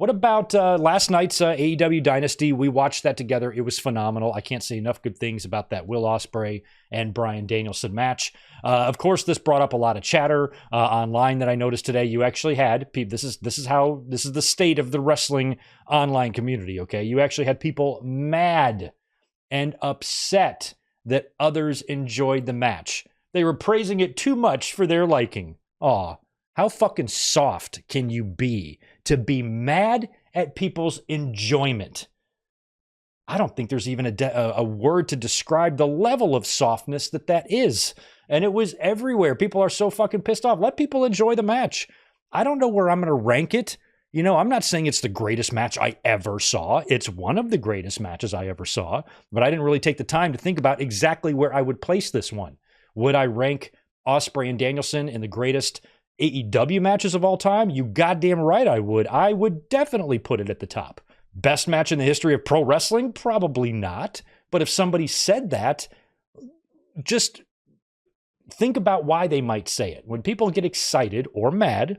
What about last night's AEW Dynasty? We watched that together. It was phenomenal. I can't say enough good things about that Will Ospreay and Bryan Danielson match. Of course, this brought up a lot of chatter online that I noticed today. You actually had this is the state of the wrestling online community. Okay, you actually had people mad and upset that others enjoyed the match. They were praising it too much for their liking. Aw, how fucking soft can you be to be mad at people's enjoyment? I don't think there's even a word to describe the level of softness that is. And it was everywhere. People are so fucking pissed off. Let people enjoy the match. I don't know where I'm going to rank it. You know, I'm not saying it's the greatest match I ever saw. It's one of the greatest matches I ever saw. But I didn't really take the time to think about exactly where I would place this one. Would I rank Ospreay and Danielson in the greatest AEW matches of all time? You goddamn right I would. I would definitely put it at the top. Best match in the history of pro wrestling? Probably not. But if somebody said that, just think about why they might say it. When people get excited or mad,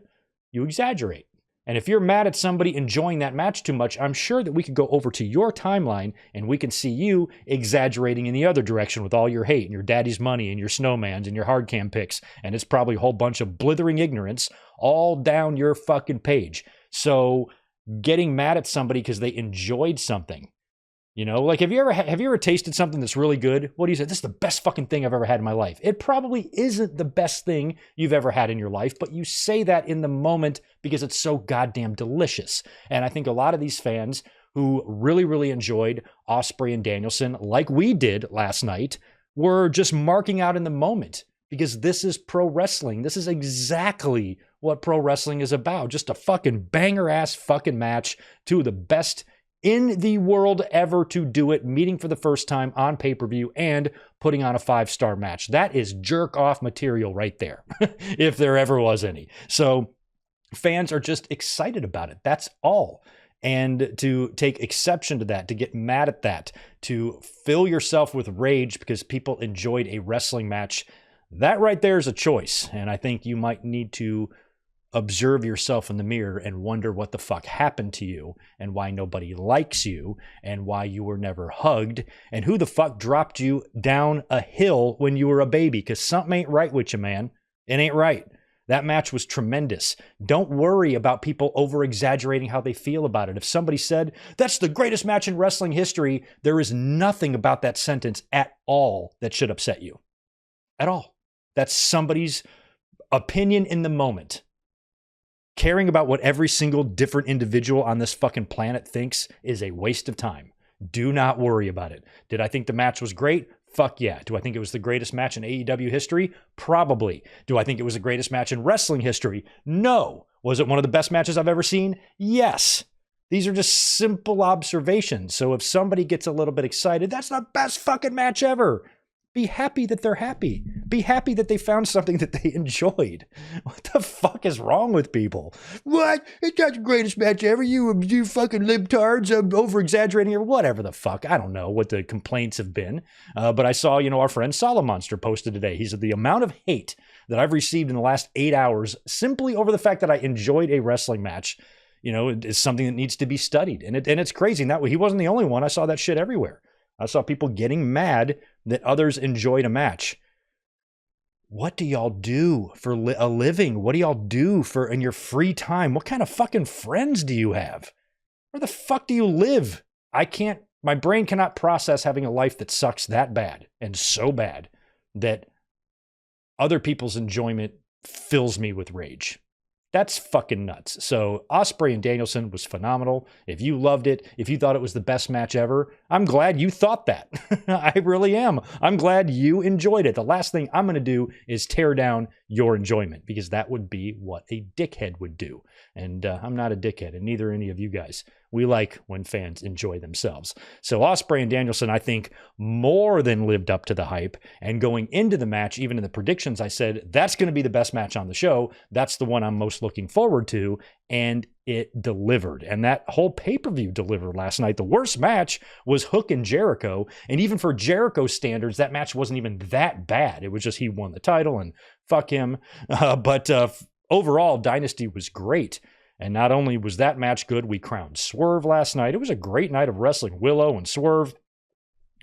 you exaggerate. And if you're mad at somebody enjoying that match too much, I'm sure that we could go over to your timeline and we can see you exaggerating in the other direction with all your hate and your daddy's money and your snowmans and your hard cam pics. And it's probably a whole bunch of blithering ignorance all down your fucking page. So getting mad at somebody because they enjoyed something, you know, like have you ever tasted something that's really good? What do you say? This is the best fucking thing I've ever had in my life. It probably isn't the best thing you've ever had in your life, but you say that in the moment because it's so goddamn delicious. And I think a lot of these fans who really, really enjoyed Ospreay and Danielson, like we did last night, were just marking out in the moment because this is pro wrestling. This is exactly what pro wrestling is about. Just a fucking banger ass fucking match. Two of the best in the world ever to do it, meeting for the first time on pay-per-view and putting on a 5-star match. That is jerk-off material right there, if there ever was any. So fans are just excited about it. That's all. And to take exception to that, to get mad at that, to fill yourself with rage because people enjoyed a wrestling match, that right there is a choice. And I think you might need to observe yourself in the mirror and wonder what the fuck happened to you and why nobody likes you and why you were never hugged and who the fuck dropped you down a hill when you were a baby, because something ain't right with you, man. It ain't right. That match was tremendous. Don't worry about people over-exaggerating how they feel about it. If somebody said, that's the greatest match in wrestling history, there is nothing about that sentence at all that should upset you. At all. That's somebody's opinion in the moment. Caring about what every single different individual on this fucking planet thinks is a waste of time. Do not worry about it. Did I think the match was great? Fuck yeah. Do I think it was the greatest match in AEW history? Probably. Do I think it was the greatest match in wrestling history? No. Was it one of the best matches I've ever seen? Yes. These are just simple observations. So if somebody gets a little bit excited, that's the best fucking match ever. Be happy that they're happy. Be happy that they found something that they enjoyed. What the fuck is wrong with people? What? It's not the greatest match ever. You fucking libtards over-exaggerating or whatever the fuck. I don't know what the complaints have been. But I saw, our friend Solomonster posted today. He said the amount of hate that I've received in the last 8 hours simply over the fact that I enjoyed a wrestling match, is something that needs to be studied. And it's crazy. And that he wasn't the only one. I saw that shit everywhere. I saw people getting mad that others enjoyed a match. What do y'all do for a living? What do y'all do in your free time? What kind of fucking friends do you have? Where the fuck do you live? My brain cannot process having a life that sucks that bad and so bad that other people's enjoyment fills me with rage. That's fucking nuts. So Ospreay and Danielson was phenomenal. If you loved it, if you thought it was the best match ever, I'm glad you thought that. I really am. I'm glad you enjoyed it. The last thing I'm going to do is tear down your enjoyment because that would be what a dickhead would do. And I'm not a dickhead, and neither are any of you guys. We like when fans enjoy themselves. So Ospreay and Danielson, I think, more than lived up to the hype. And going into the match, even in the predictions, I said, that's going to be the best match on the show. That's the one I'm most looking forward to. And it delivered. And that whole pay-per-view delivered last night. The worst match was Hook and Jericho. And even for Jericho standards, that match wasn't even that bad. It was just he won the title and fuck him. But overall, Dynasty was great. And not only was that match good, we crowned Swerve last night. It was a great night of wrestling. Willow and Swerve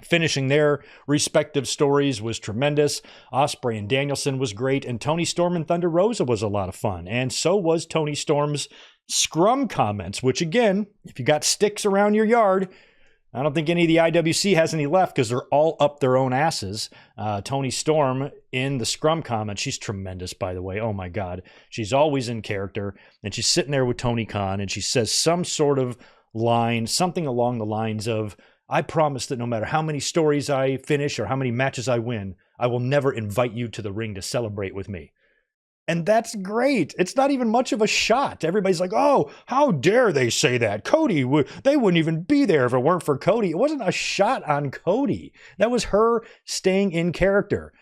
finishing their respective stories was tremendous. Ospreay and Danielson was great. And Toni Storm and Thunder Rosa was a lot of fun. And so was Toni Storm's scrum comments, which again, if you got sticks around your yard, I don't think any of the IWC has any left because they're all up their own asses. Toni Storm in the scrum comment, she's tremendous, by the way. Oh my God. She's always in character. And she's sitting there with Tony Khan and she says some sort of line, something along the lines of, I promise that no matter how many stories I finish or how many matches I win, I will never invite you to the ring to celebrate with me. And that's great. It's not even much of a shot. Everybody's like, oh, how dare they say that? Cody, they wouldn't even be there if it weren't for Cody. It wasn't a shot on Cody. That was her staying in character.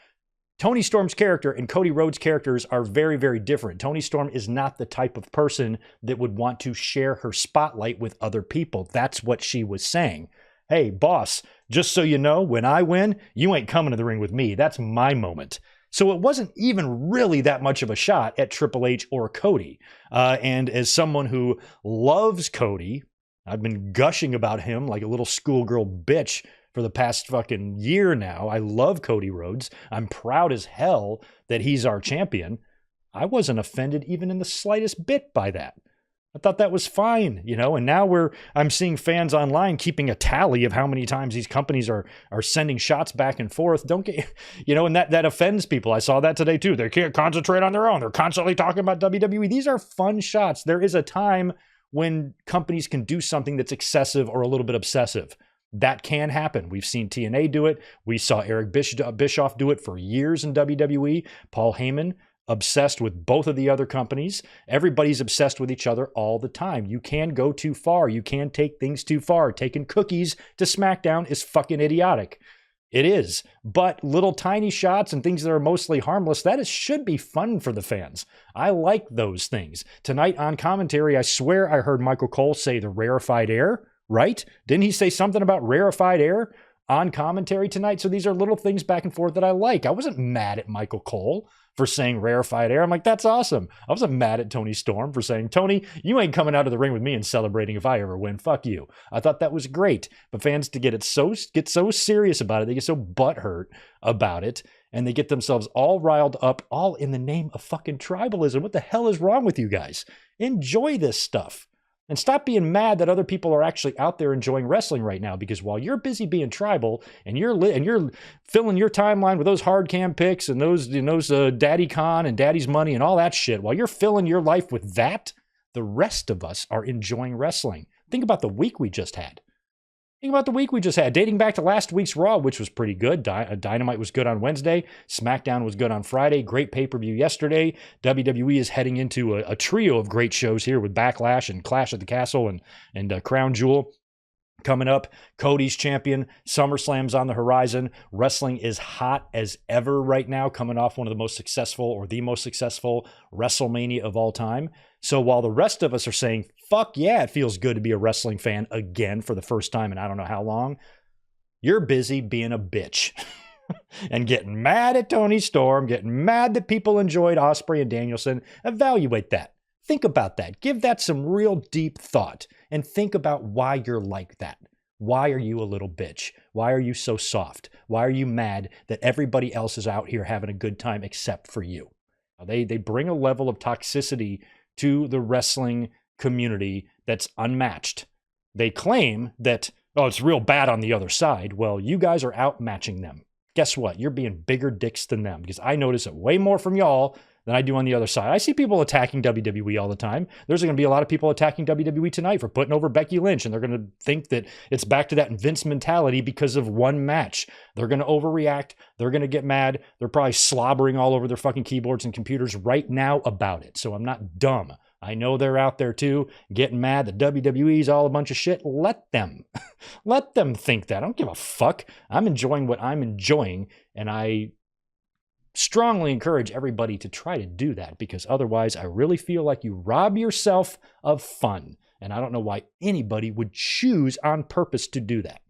Toni Storm's character and Cody Rhodes' characters are very, very different. Toni Storm is not the type of person that would want to share her spotlight with other people. That's what she was saying. Hey, boss, just so you know, when I win, you ain't coming to the ring with me. That's my moment. So it wasn't even really that much of a shot at Triple H or Cody. And as someone who loves Cody, I've been gushing about him like a little schoolgirl bitch for the past fucking year now. I love Cody Rhodes. I'm proud as hell that he's our champion. I wasn't offended even in the slightest bit by that. I thought that was fine, you know, and now I'm seeing fans online keeping a tally of how many times these companies are sending shots back and forth. Don't get, you know, and that offends people. I saw that today too. They can't concentrate on their own. They're constantly talking about WWE. These are fun shots. There is a time when companies can do something that's excessive or a little bit obsessive. That can happen. We've seen TNA do it. We saw Eric Bischoff do it for years in WWE. Paul Heyman, obsessed with both of the other companies. Everybody's obsessed with each other all the time. You can go too far. You can take things too far. Taking cookies to SmackDown is fucking idiotic. It is. But little tiny shots and things that are mostly harmless, should be fun for the fans. I like those things. Tonight on commentary, I swear I heard Michael Cole say the rarefied air, right? Didn't he say something about rarefied air on commentary tonight? So these are little things back and forth that I like. I wasn't mad at Michael Cole for saying rarefied air. I'm like, that's awesome. I wasn't mad at Toni Storm for saying, Tony, you ain't coming out of the ring with me and celebrating if I ever win. Fuck you. I thought that was great. But fans to get so serious about it, they get so butthurt about it, and they get themselves all riled up, all in the name of fucking tribalism. What the hell is wrong with you guys? Enjoy this stuff. And stop being mad that other people are actually out there enjoying wrestling right now, because while you're busy being tribal and you're filling your timeline with those hard cam picks and those Daddy Con and Daddy's Money and all that shit, while you're filling your life with that, the rest of us are enjoying wrestling. Think about the week we just had. Dating back to last week's Raw, which was pretty good. Dynamite was good on Wednesday. SmackDown was good on Friday. Great pay-per-view yesterday. WWE is heading into a trio of great shows here with Backlash and Clash at the Castle and Crown Jewel coming up. Cody's champion. SummerSlam's on the horizon. Wrestling is hot as ever right now, coming off one of the most successful or the most successful WrestleMania of all time. So while the rest of us are saying, fuck yeah, it feels good to be a wrestling fan again for the first time in I don't know how long, you're busy being a bitch and getting mad at Toni Storm, getting mad that people enjoyed Ospreay and Danielson. Evaluate that. Think about that. Give that some real deep thought and think about why you're like that. Why are you a little bitch? Why are you so soft? Why are you mad that everybody else is out here having a good time except for you? They bring a level of toxicity to the wrestling community that's unmatched. They claim that, oh, it's real bad on the other side. Well, you guys are outmatching them. Guess what? You're being bigger dicks than them, because I notice it way more from y'all than I do on the other side. I see people attacking WWE all the time. There's going to be a lot of people attacking WWE tonight for putting over Becky Lynch, and they're going to think that it's back to that Vince mentality because of one match. They're going to overreact. They're going to get mad. They're probably slobbering all over their fucking keyboards and computers right now about it. So I'm not dumb. I know they're out there too, getting mad that WWE's all a bunch of shit. Let them. Let them think that. I don't give a fuck. I'm enjoying what I'm enjoying, and I strongly encourage everybody to try to do that, because otherwise I really feel like you rob yourself of fun. And I don't know why anybody would choose on purpose to do that.